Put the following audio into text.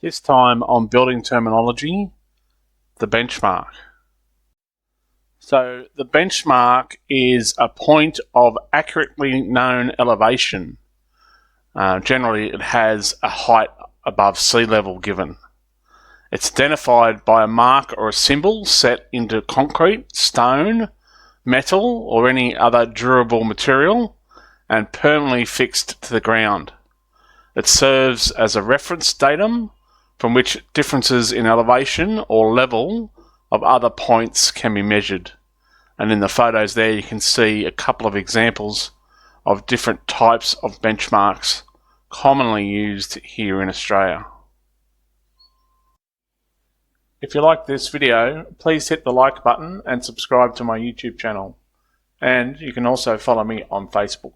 This time on building terminology, the benchmark. So the benchmark is a point of accurately known elevation. Generally it has a height above sea level given. It's identified by a mark or a symbol set into concrete, stone, metal or any other durable material and permanently fixed to the ground. It serves as a reference datum from which differences in elevation or level of other points can be measured. And in the photos there you can see a couple of examples of different types of benchmarks commonly used here in Australia. If you like this video, please hit the like button and subscribe to my YouTube channel. And you can also follow me on Facebook.